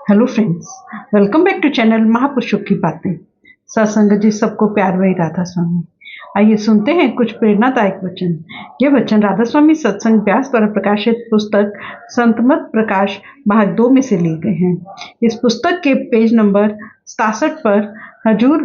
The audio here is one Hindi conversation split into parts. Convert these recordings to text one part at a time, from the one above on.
Hello friends, welcome back to channel महापुरुषों की बातें। सत्संग जी सबको प्यार वही राधा स्वामी। आइए सुनते हैं कुछ प्रेरणादायक वचन। ये वचन राधा स्वामी सत्संग व्यास द्वारा प्रकाशित पुस्तक संतमत प्रकाश भाग 2 में से लिए गए हैं। इस पुस्तक के पेज नंबर 67 पर हजूर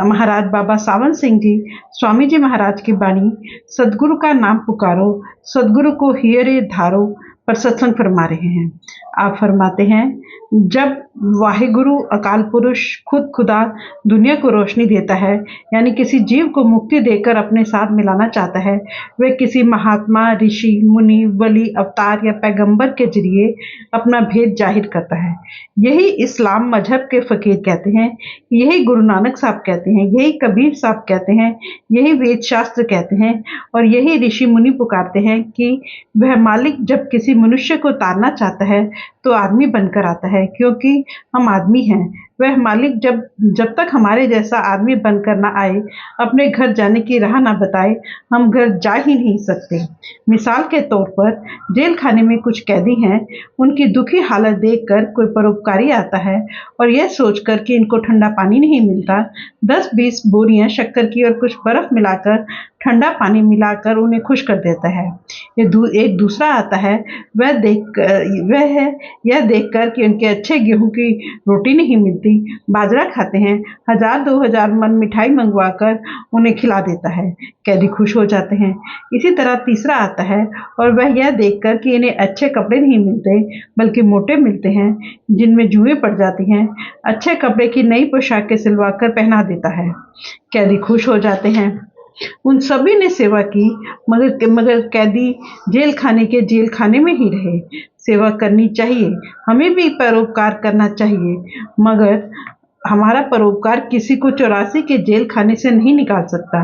महाराज बाबा सावन सिंह जी स्वामी जी महाराज की वाणी सदगुरु का नाम पुकारो, सदगुरु को हियरे धारो पर सत्संग फरमा रहे हैं। आप फरमाते हैं, जब वाहिगुरु अकाल पुरुष खुद खुदा दुनिया को रोशनी देता है, यानी किसी जीव को मुक्ति देकर अपने साथ मिलाना चाहता है, वह किसी महात्मा, ऋषि, मुनि, वली, अवतार या पैगंबर के जरिए अपना भेद जाहिर करता है। यही इस्लाम मजहब के फकीर कहते हैं, यही गुरु नानक साहब कहते हैं, यही कबीर साहब कहते हैं, यही वेद शास्त्र कहते हैं और यही ऋषि मुनि पुकारते हैं कि वह मालिक जब किसी मनुष्य को तारना चाहता है तो आदमी बनकर आता है, क्योंकि हम आदमी हैं। वह मालिक जब तक हमारे जैसा आदमी बनकर ना आए, अपने घर जाने की राह ना बताए, हम घर जा ही नहीं सकते। मिसाल के तौर पर जेल खाने में कुछ कैदी हैं, उनकी दुखी हालत देखकर कोई परोपकारी आता है और यह सोचकर कि इनको ठंडा पानी नहीं मिलता, 10-20 बोरियां शक्कर की और कुछ बर्फ मिलाकर ठंडा पानी मिलाकर उन्हें खुश कर देता है। एक दूसरा आता है, वह है यह देखकर कि उनके अच्छे गेहूं की रोटी नहीं मिलती, बाजरा खाते हैं, 1000-2000 मन मिठाई मंगवाकर उन्हें खिला देता है। कैदी खुश हो जाते हैं। इसी तरह तीसरा आता है और वह यह देखकर कि इन्हें अच्छे कपड़े नहीं मिलते बल्कि मोटे मिलते हैं जिनमें जुएं पड़ जाती हैं, अच्छे कपड़े की नई पोशाकें सिलवाकर पहना देता है। कैदी खुश हो जाते हैं। उन सभी ने सेवा की, मगर कैदी जेल खाने में ही रहे। सेवा करनी चाहिए, हमें भी परोपकार करना चाहिए, मगर हमारा परोपकार किसी को 84 के जेल खाने से नहीं निकाल सकता।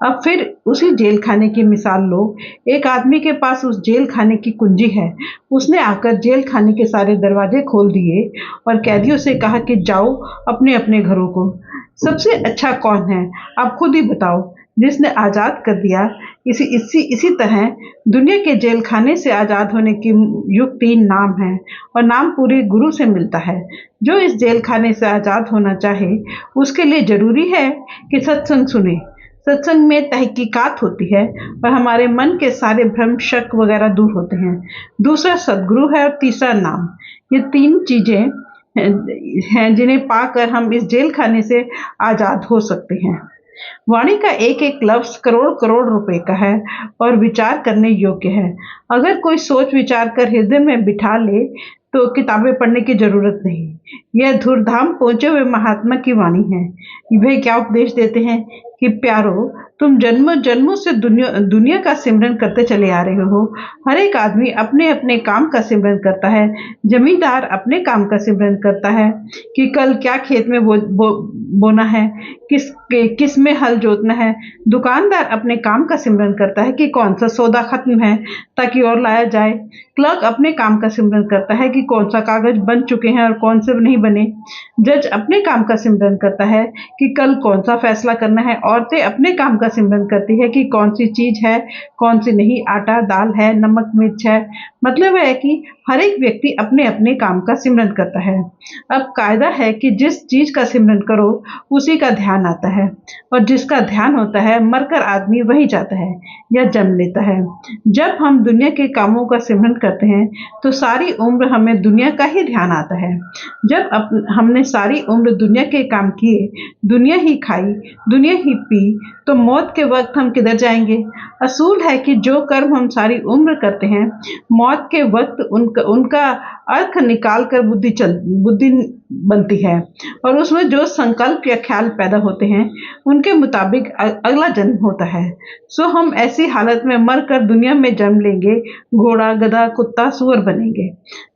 अब फिर उसी जेल खाने की मिसाल लो। एक आदमी के पास उस जेल खाने की कुंजी है। उसने आकर जेल खाने के सारे दरवाजे खोल दिए और कैदियों से कहा कि जाओ अपने अपने घरों को। सबसे अच्छा कौन है, आप खुद ही बताओ, जिसने आजाद कर दिया। इसी तरह दुनिया के जेल खाने से आजाद होने की युक्ति नाम है और नाम पूरे गुरु से मिलता है। जो इस जेल खाने से आजाद होना चाहे, उसके लिए जरूरी है कि सत्संग सुने। सत्संग में तहकीकात होती है और हमारे मन के सारे भ्रम, शक वगैरह दूर होते हैं। दूसरा सदगुरु है और तीसरा नाम। ये 3 चीजें हैं जिन्हें पाकर हम इस जेल खाने से आजाद हो सकते हैं। वाणी का एक एक लफ्ज करोड़ करोड़ रुपए का है और विचार करने योग्य है। अगर कोई सोच विचार कर हृदय में बिठा ले तो किताबें पढ़ने की जरूरत नहीं। यह धूर्धाम पहुंचे हुए महात्मा की वाणी है। वे क्या उपदेश देते हैं कि प्यारो, तुम जन्मों जन्मों से दुनिया का सिमरन करते चले आ रहे हो। हर एक आदमी अपने अपने काम का सिमरन करता है। जमींदार अपने काम का सिमरन करता है कि कल क्या खेत में बोना है, किस में हल जोतना है। दुकानदार अपने काम का सिमरन करता है कि कौन सा सौदा खत्म है ताकि और लाया जाए। क्लर्क अपने काम का सिमरन करता है कि कौन सा कागज बन चुके हैं और कौन से नहीं बने। जज अपने काम का सिमरन करता है कि कल कौन सा फैसला करना है। औरतें अपने काम का सिमरन करती है कि कौन सी चीज है, कौन सी नहीं, आटा दाल है, नमक मिर्च है। मतलब है कि हर एक व्यक्ति अपने अपने काम का सिमरन करता है। अब कायदा है कि जिस चीज का सिमरन करो उसी का ध्यान आता है, और जिसका ध्यान होता है मरकर आदमी वही जाता है या जन्म लेता है। जब हम दुनिया के कामों का सिमरन करते हैं तो सारी उम्र हमें दुनिया का ही ध्यान आता है। जब हमने सारी उम्र दुनिया के काम किए, दुनिया ही खाई, दुनिया ही पी, तो मौत के वक्त हम किधर जाएंगे। असूल है कि जो कर्म हम सारी उम्र करते हैं, मौत के वक्त उनका अर्थ निकाल कर बुद्धि बनती है और उसमें जो संकल्प या ख्याल पैदा होते हैं उनके मुताबिक अगला जन्म होता है। सो हम ऐसी हालत में मरकर दुनिया में जन्म लेंगे, घोड़ा, गधा, कुत्ता, सुअर बनेंगे।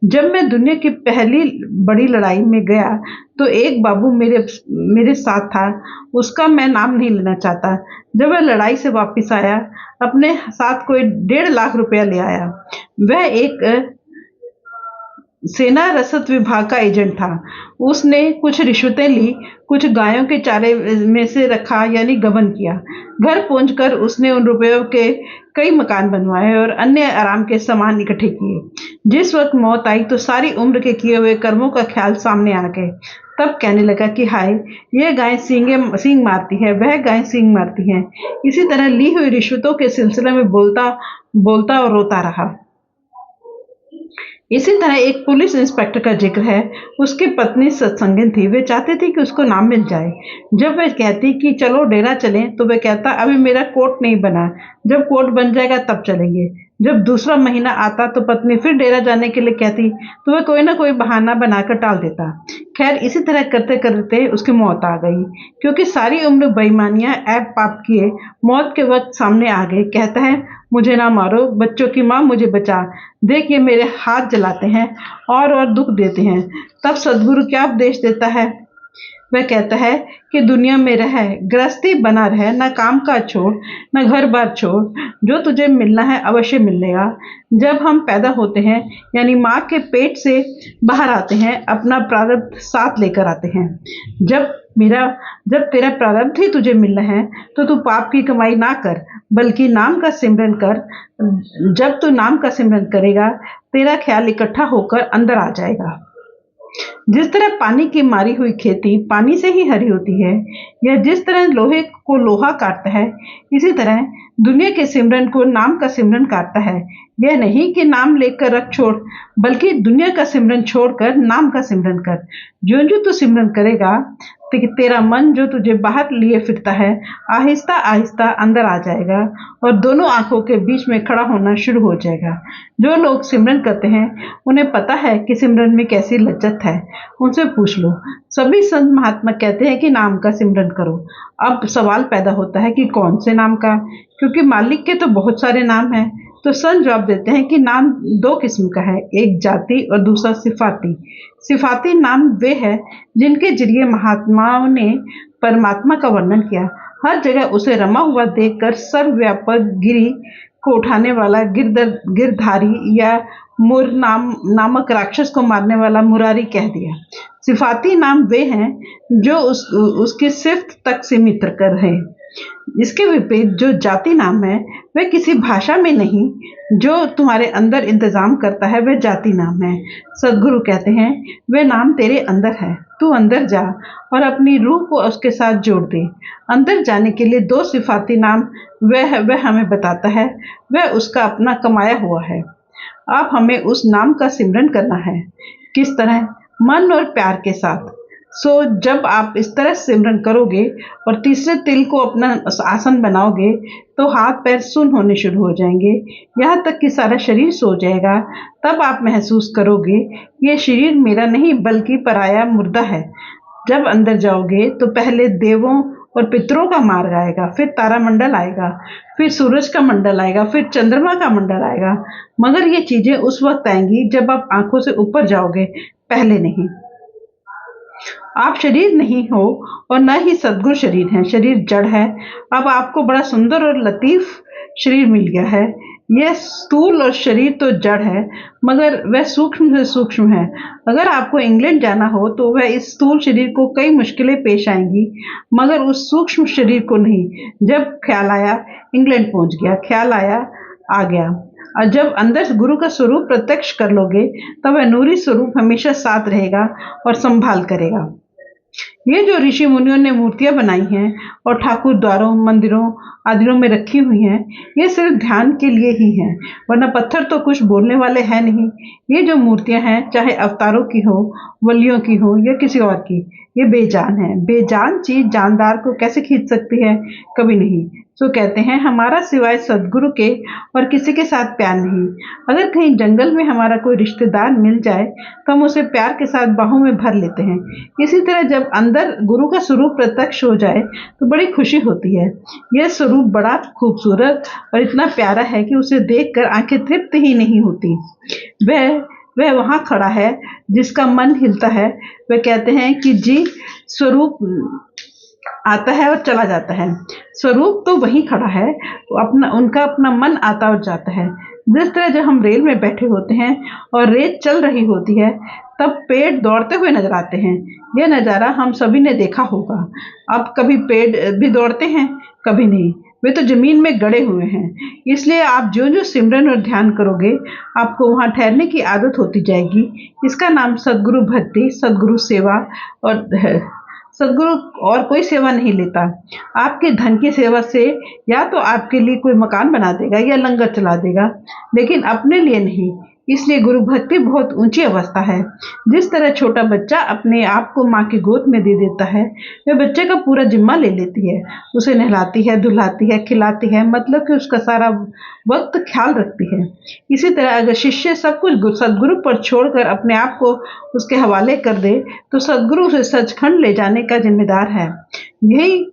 जब मैं दुनिया की पहली बड़ी लड़ाई में गया तो एक बाबू मेरे साथ था। उसका मैं नाम नहीं लेना चाहता। जब वह लड़ाई से वापस आया, अपने साथ कोई 1.5 लाख रुपया ले आया। सेना रसद विभाग का एजेंट था। उसने कुछ रिश्वतें ली, कुछ गायों के चारे में से रखा यानी गबन किया। घर पहुंचकर उसने उन रुपयों के कई मकान बनवाए और अन्य आराम के सामान इकट्ठे किए। जिस वक्त मौत आई तो सारी उम्र के किए हुए कर्मों का ख्याल सामने आ गए। तब कहने लगा कि हाय, यह गाय सींग मारती है, वह गाय सींग मारती है। इसी तरह ली हुई रिश्वतों के सिलसिले में बोलता बोलता और रोता रहा। इसी तरह एक पुलिस इंस्पेक्टर का जिक्र है। उसकी पत्नी सत्संगिन थी। वे चाहते थे कि उसको नाम मिल जाए। जब वह कहती कि चलो डेरा चलें तो वह कहता अभी मेरा कोट नहीं बना, जब कोट बन जाएगा तब चलेंगे। जब दूसरा महीना आता तो पत्नी फिर डेरा जाने के लिए कहती तो वह कोई ना कोई बहाना बनाकर टाल देता। खैर इसी तरह करते करते उसकी मौत आ गई, क्योंकि सारी उम्र बेईमानियां ऐब पाप किए मौत के वक्त सामने आ गए। कहता है मुझे ना मारो, बच्चों की माँ मुझे बचा, देख ये मेरे हाथ जलाते हैं और दुख देते हैं। तब सदगुरु क्या उपदेश देता है? वह कहता है कि दुनिया में रह, गृहस्थी बना रह, न काम काज छोड़, न घर बार छोड़, जो तुझे मिलना है अवश्य मिलेगा। जब हम पैदा होते हैं यानी माँ के पेट से बाहर आते हैं, अपना प्रारब्ध साथ लेकर आते हैं। जब तेरा प्रारब्ध ही तुझे मिलना है तो तू पाप की कमाई ना कर, बल्कि नाम का सिमरन कर। जब तू नाम का सिमरन करेगा, तेरा ख्याल इकट्ठा होकर अंदर आ जाएगा। जिस तरह पानी की मारी हुई खेती पानी से ही हरी होती है, या जिस तरह लोहे को लोहा काटता है, इसी तरह दुनिया के सिमरन को नाम का सिमरन काटता है। यह नहीं कि नाम लेकर रख छोड़, बल्कि दुनिया का सिमरन छोड़कर नाम का सिमरन कर। जो जो तू सिमरन करेगा, तेरा मन जो तुझे बाहर लिए फिरता है, आहिस्ता आहिस्ता अंदर आ जाएगा और दोनों आंखों के बीच में खड़ा होना शुरू हो जाएगा। जो लोग सिमरन करते हैं उन्हें पता है कि सिमरन में कैसी लज्जत है। उनसे पूछ लो। सभी संत महात्मा कहते हैं कि नाम का सिमरन करो। अब सवाल पैदा होता है कि कौन से नाम का, क्योंकि मालिक के तो बहुत सारे नाम हैं। तो संत जवाब देते हैं कि नाम दो किस्म का है, एक जाति और दूसरा सिफाती। सिफाती नाम वे हैं जिनके जरिए महात्माओं ने परमात्मा का वर्णन किया। हर जगह उसे रमा हुआ देखकर सर्वव्यापक गिरी को उठाने वाला गिरधारी या मुर नामक राक्षस को मारने वाला मुरारी कह दिया। सिफाती नाम वे हैं जो उसकी सिफ्त तक सीमित कर रहे। इसके विपरीत जो जाति नाम है वह किसी भाषा में नहीं, जो तुम्हारे अंदर इंतजाम करता है वह जाति नाम है। सदगुरु कहते हैं वह नाम तेरे अंदर है, तू अंदर जा और अपनी रूह को उसके साथ जोड़ दे। अंदर जाने के लिए दो सिफाती नाम वह हमें बताता है, वह उसका अपना कमाया हुआ है। अब हमें उस नाम का सिमरन करना है। किस तरह? मन और प्यार के साथ। जब आप इस तरह सिमरन करोगे और तीसरे तिल को अपना आसन बनाओगे तो हाथ पैर सुन्न होने शुरू हो जाएंगे, यहाँ तक कि सारा शरीर सो जाएगा। तब आप महसूस करोगे ये शरीर मेरा नहीं बल्कि पराया मुर्दा है। जब अंदर जाओगे तो पहले देवों और पितरों का मार्ग आएगा, फिर तारामंडल आएगा, फिर सूरज का मंडल आएगा, फिर चंद्रमा का मंडल आएगा। मगर ये चीजें उस वक्त आएंगी जब आप आंखों से ऊपर जाओगे, पहले नहीं। आप शरीर नहीं हो और न ही सद्गुरु शरीर हैं। शरीर जड़ है। अब आपको बड़ा सुंदर और लतीफ शरीर मिल गया है। यह स्थूल और शरीर तो जड़ है, मगर वह सूक्ष्म से सूक्ष्म है। अगर आपको इंग्लैंड जाना हो तो वह इस स्थूल शरीर को कई मुश्किलें पेश आएंगी, मगर उस सूक्ष्म शरीर को नहीं। जब ख्याल आया इंग्लैंड पहुंच गया, ख्याल आया आ गया। और जब अंदर गुरु का स्वरूप प्रत्यक्ष कर लोगे तब वह नूरी स्वरूप हमेशा साथ रहेगा और संभाल करेगा। ये जो ऋषि मुनियों ने मूर्तियां बनाई हैं और ठाकुर द्वारों मंदिरों आदियों में रखी हुई हैं, ये सिर्फ ध्यान के लिए ही हैं, वरना पत्थर तो कुछ बोलने वाले हैं नहीं। ये जो मूर्तियां हैं, चाहे अवतारों की हो, वलियों की हो या किसी और की, ये बेजान है। बेजान चीज जानदार को कैसे खींच सकती है? कभी नहीं। कहते हैं हमारा सिवाय सदगुरु के और किसी के साथ प्यार नहीं। अगर कहीं जंगल में हमारा कोई रिश्तेदार मिल जाए तो हम उसे प्यार के साथ बाहों में भर लेते हैं। इसी तरह जब अंदर गुरु का स्वरूप प्रत्यक्ष हो जाए तो बड़ी खुशी होती है। यह स्वरूप बड़ा खूबसूरत और इतना प्यारा है कि उसे देखकर आंखें तृप्त ही नहीं होती। वह वहां खड़ा है जिसका मन हिलता है। वह कहते हैं कि जी, स्वरूप आता है और चला जाता है, स्वरूप तो वहीं खड़ा है, उनका अपना मन आता और जाता है। जिस तरह जब हम रेल में बैठे होते हैं और रेल चल रही होती है तब पेड़ दौड़ते हुए नजर आते हैं। यह नज़ारा हम सभी ने देखा होगा। अब कभी पेड़ भी दौड़ते हैं, कभी नहीं, वे तो जमीन में गड़े हुए हैं। इसलिए आप जो जो सिमरन और ध्यान करोगे आपको वहाँ ठहरने की आदत होती जाएगी। इसका नाम सदगुरु भक्ति, सदगुरु सेवा और सदगुरु और कोई सेवा नहीं लेता। आपके धन की सेवा से या तो आपके लिए कोई मकान बना देगा या लंगर चला देगा, लेकिन अपने लिए नहीं। इसलिए गुरु भक्ति बहुत ऊंची अवस्था है। जिस तरह छोटा बच्चा अपने आप को माँ की गोद में दे देता है, वह बच्चे का पूरा जिम्मा ले लेती है, उसे नहलाती है, धुलाती है, खिलाती है, मतलब कि उसका सारा वक्त ख्याल रखती है। इसी तरह अगर शिष्य सब कुछ सदगुरु पर छोड़कर अपने आप को उसके हवाले कर दे तो सदगुरु उसे सचखंड ले जाने का जिम्मेदार है। यही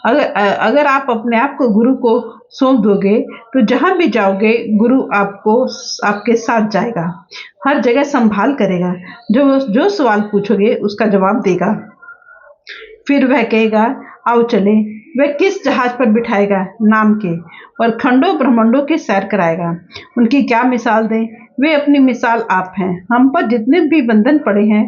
अगर आप अपने आप को गुरु को सौंप दोगे तो जहां भी जाओगे गुरु आपके साथ जाएगा, हर जगह संभाल करेगा। जो जो सवाल पूछोगे उसका जवाब देगा। फिर वह कहेगा आओ चले। वह किस जहाज पर बिठाएगा नाम के, और खंडों ब्रह्मांडों की सैर कराएगा। उनकी क्या मिसाल दें, वे अपनी मिसाल आप हैं। हम पर जितने भी बंधन पड़े हैं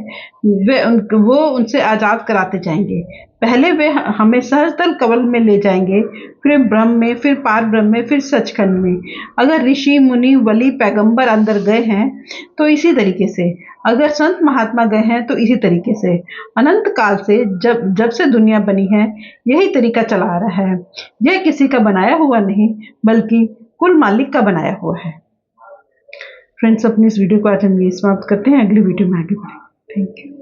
वो उनसे आज़ाद कराते जाएंगे। पहले वे हमें सहजतल कवल में ले जाएंगे, फिर ब्रह्म में, फिर पार ब्रह्म में, फिर सचखंड में। अगर ऋषि मुनि वली पैगंबर अंदर गए हैं तो इसी तरीके से, अगर संत महात्मा गए हैं तो इसी तरीके से। अनंत काल से जब से दुनिया बनी है यही तरीका चला आ रहा है। यह किसी का बनाया हुआ नहीं बल्कि कुल मालिक का बनाया हुआ है। फ्रेंड्स, अपनी इस वीडियो को आज हम ये समाप्त करते हैं। अगली वीडियो में आगे बढ़ेंगे। Thank you.